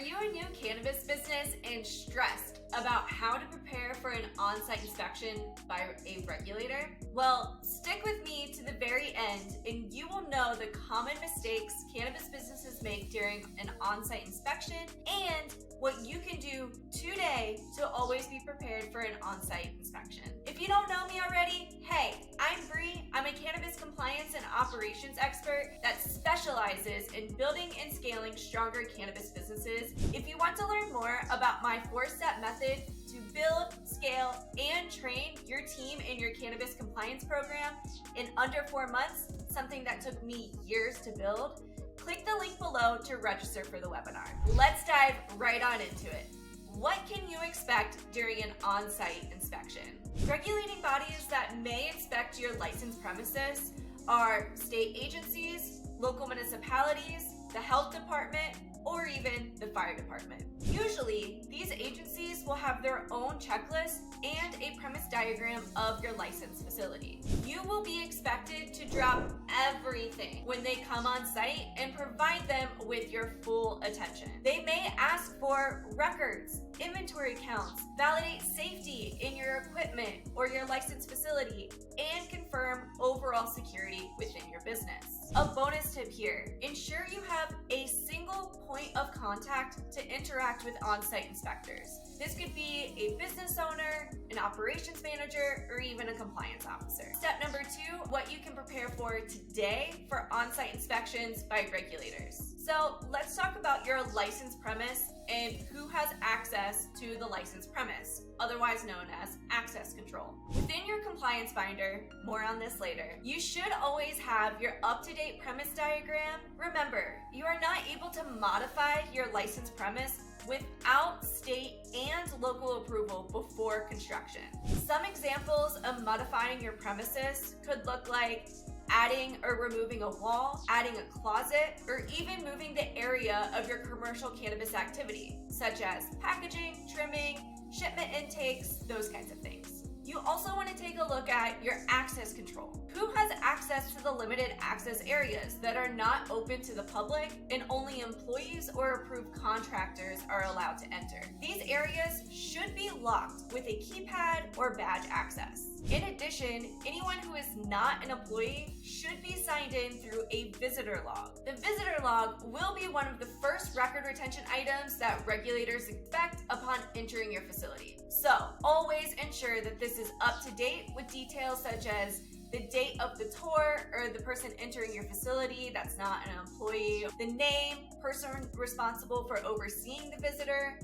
you a new cannabis business and stressed about how to prepare for an on-site inspection by a regulator? Well, stick with me to the very end and you will know the common mistakes cannabis businesses make during an on-site inspection and what you can do today to always be prepared for an on-site inspection. If you don't know me already, hey, I'm Bree. I'm a cannabis compliance and operations expert that specializes in building and scaling stronger cannabis businesses. If you want to learn more about my 4-step method to build, scale, and train your team in your cannabis compliance program in under 4 months, something that took me years to build, click the link below to register for the webinar. Let's dive right on into it. What can you expect during an on-site inspection? Regulating bodies that may inspect your licensed premises are state agencies, local municipalities, the health department, or even the fire department. Usually, these agencies will have their own checklist and a premise diagram of your licensed facility. You will be expected to drop everything when they come on site and provide them with your full attention. They may ask for records, inventory counts, validate safety in your equipment or your licensed facility, and confirm overall security within your business. A bonus tip here, ensure you have a single point of contact to interact with on-site inspectors. This could be a business owner, an operations manager, or even a compliance officer. Step number 2, what you can prepare for today for on-site inspections by regulators. So let's talk about your licensed premise and who has access to the licensed premise, otherwise known as access control. Within your compliance binder, more on this later, you should always have your up-to-date premise diagram. Remember, you are not able to modify your licensed premise without state and local approval before construction. Some examples of modifying your premises could look like adding or removing a wall, adding a closet, or even moving the area of your commercial cannabis activity, such as packaging, trimming, shipment intakes, those kinds of things. You also want to take a look at your access control. Who has access to the limited access areas that are not open to the public and only employees or approved contractors are allowed to enter? These areas should be locked with a keypad or badge access. In addition, anyone who is not an employee should be signed in through a visitor log. The visitor log will be one of the first record retention items that regulators expect upon entering your facility. So always ensure that this is up to date with details such as the date of the tour or the person entering your facility that's not an employee, the name, person responsible for overseeing the visitor,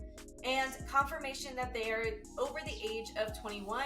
and confirmation that they are over the age of 21,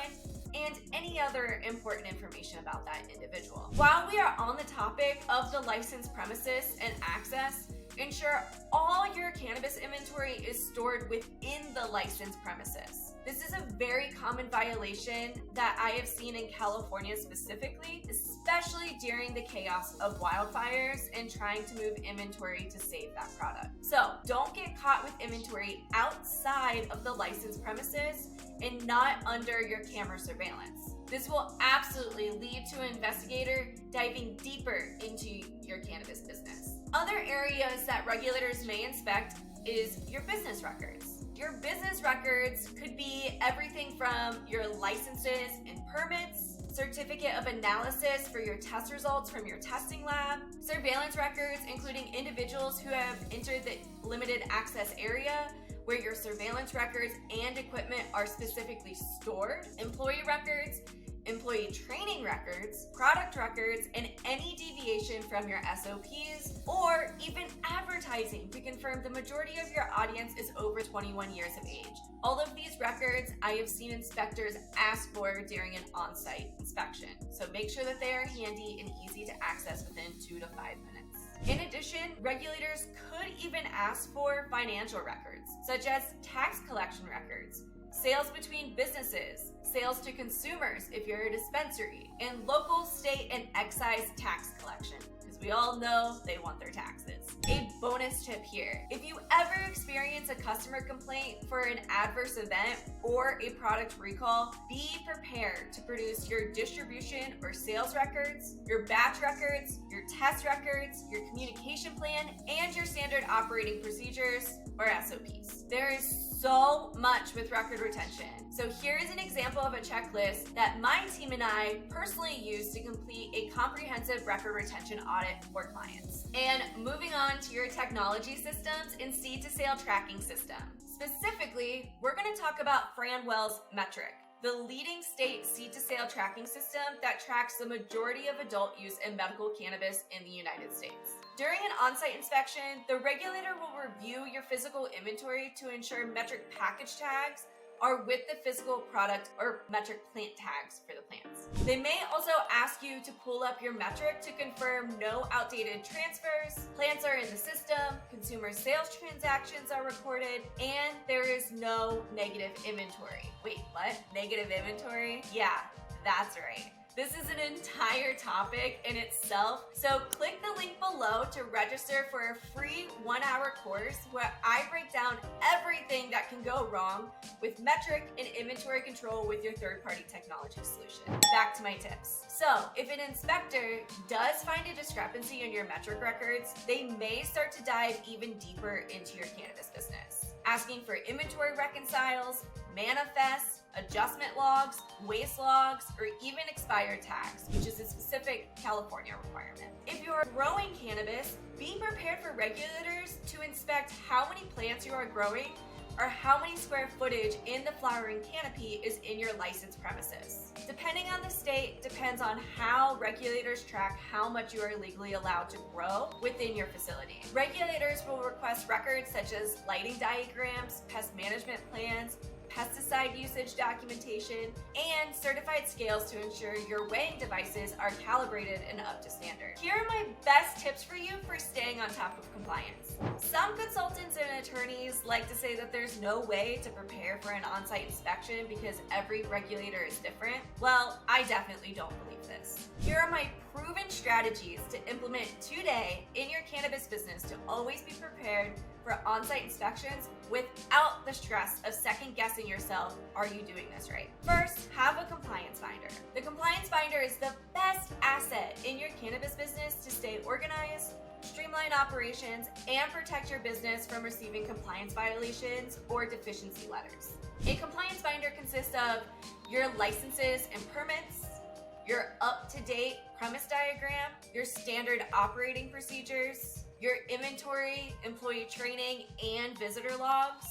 and any other important information about that individual. While we are on the topic of the licensed premises and access, ensure all your cannabis inventory is stored within the licensed premises. This is a very common violation that I have seen in California specifically, especially during the chaos of wildfires and trying to move inventory to save that product. So don't get caught with inventory outside of the licensed premises and not under your camera surveillance. This will absolutely lead to an investigator diving deeper into your cannabis business. Other areas that regulators may inspect is your business records. Your business records could be everything from your licenses and permits, certificate of analysis for your test results from your testing lab, surveillance records including individuals who have entered the limited access area where your surveillance records and equipment are specifically stored, employee records, employee training records, product records, and any deviation from your SOPs, or even advertising to confirm the majority of your audience is over 21 years of age. All of these records I have seen inspectors ask for during an on-site inspection, so make sure that they are handy and easy to access within 2 to 5 minutes. In addition, regulators could even ask for financial records, such as tax collection records, sales between businesses, sales to consumers if you're a dispensary, and local, state, and excise tax collection, because we all know they want their taxes. a bonus tip here. If you ever experience a customer complaint for an adverse event or a product recall, be prepared to produce your distribution or sales records, your batch records, your test records, your communication plan, and your standard operating procedures or SOPs. There is so much with record retention. So here is an example of a checklist that my team and I personally use to complete a comprehensive record retention audit for clients. And moving on to your technology systems and seed to sale tracking system. Specifically, we're going to talk about Franwell's metrc, the leading state seed to sale tracking system that tracks the majority of adult use in medical cannabis in the United States. During an on-site inspection, the regulator will review your physical inventory to ensure metric package tags are with the physical product or metric plant tags for the plants. They may also ask you to pull up your metric to confirm no outdated transfers, plants are in the system, consumer sales transactions are recorded, and there is no negative inventory. Wait, what? Negative inventory? Yeah, that's right. This is an entire topic in itself, so click the link below to register for a free 1-hour course where I break down everything that can go wrong with metric and inventory control with your third-party technology solution. Back to my tips. So, if an inspector does find a discrepancy in your metric records, they may start to dive even deeper into your cannabis business, asking for inventory reconciles, manifests, adjustment logs, waste logs, or even expired tags, which is a specific California requirement. If you are growing cannabis, be prepared for regulators to inspect how many plants you are growing or how many square footage in the flowering canopy is in your licensed premises. Depending on the state, depends on how regulators track how much you are legally allowed to grow within your facility. Regulators will request records such as lighting diagrams, pest management plans, pesticide usage documentation, and certified scales to ensure your weighing devices are calibrated and up to standard. Here are my best tips for you for staying on top of compliance. Some consultants and attorneys like to say that there's no way to prepare for an on-site inspection because every regulator is different. Well, I definitely don't believe this. Here are my proven strategies to implement today in your cannabis business to always be prepared for on-site inspections without the stress of second-guessing yourself, are you doing this right? First, have a compliance binder. The compliance binder is the best asset in your cannabis business to stay organized, streamline operations, and protect your business from receiving compliance violations or deficiency letters. A compliance binder consists of your licenses and permits, your up-to-date premise diagram, your standard operating procedures, your inventory, employee training, and visitor logs,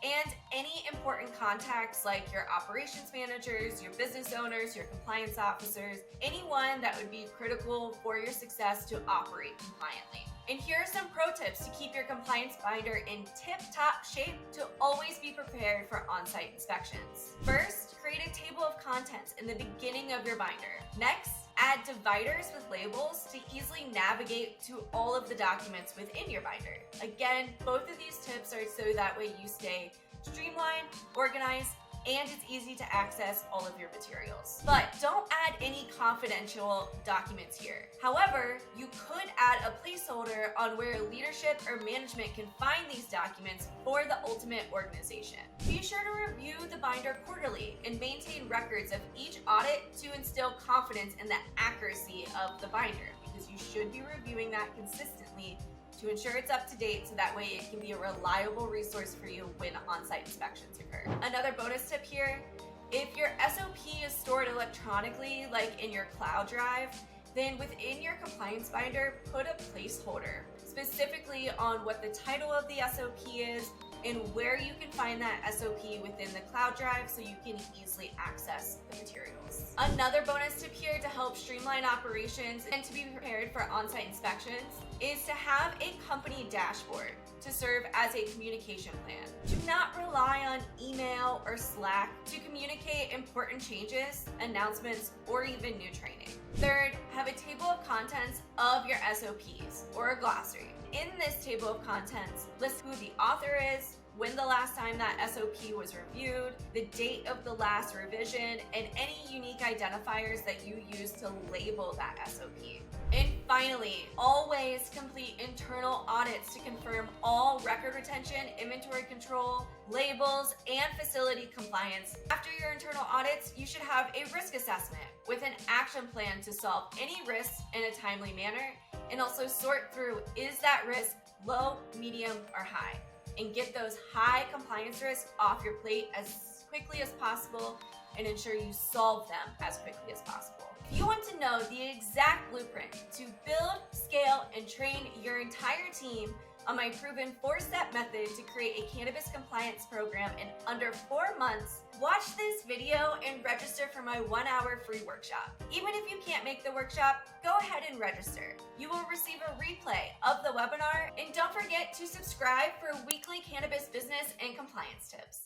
and any important contacts like your operations managers, your business owners, your compliance officers, anyone that would be critical for your success to operate compliantly. And here are some pro tips to keep your compliance binder in tip-top shape to always be prepared for on-site inspections. First, create a table of contents in the beginning of your binder. Next, add dividers with labels to easily navigate to all of the documents within your binder. Again, both of these tips are so that way you stay streamlined, organized, and it's easy to access all of your materials. But don't add any confidential documents here. However, you could add a placeholder on where leadership or management can find these documents for the ultimate organization. Be sure to review the binder quarterly and maintain records of each audit to instill confidence in the accuracy of the binder, because you should be reviewing that consistently to ensure it's up to date so that way it can be a reliable resource for you when on-site inspections occur. Another bonus tip here, if your SOP is stored electronically, like in your cloud drive, then within your compliance binder, put a placeholder specifically on what the title of the SOP is and where you can find that SOP within the cloud drive so you can easily access the materials. Another bonus tip here to help streamline operations and to be prepared for on-site inspections is to have a company dashboard to serve as a communication plan. Do not rely on email or Slack to communicate important changes, announcements, or even new training. Third, have a table of contents of your SOPs or a glossary. In this table of contents, list who the author is, when the last time that SOP was reviewed, the date of the last revision, and any unique identifiers that you use to label that SOP. And finally, always complete internal audits to confirm all record retention, inventory control, labels, and facility compliance. After your internal audits, you should have a risk assessment with an action plan to solve any risks in a timely manner, and also sort through, is that risk low, medium, or high? And get those high compliance risks off your plate as quickly as possible and ensure you solve them as quickly as possible. If you want to know the exact blueprint to build, scale, and train your entire team on my proven 4-step method to create a cannabis compliance program in under 4 months, watch this video and register for my 1-hour free workshop. Even if you can't make the workshop, go ahead and register. You will receive a replay of the webinar, and don't forget to subscribe for weekly cannabis business and compliance tips.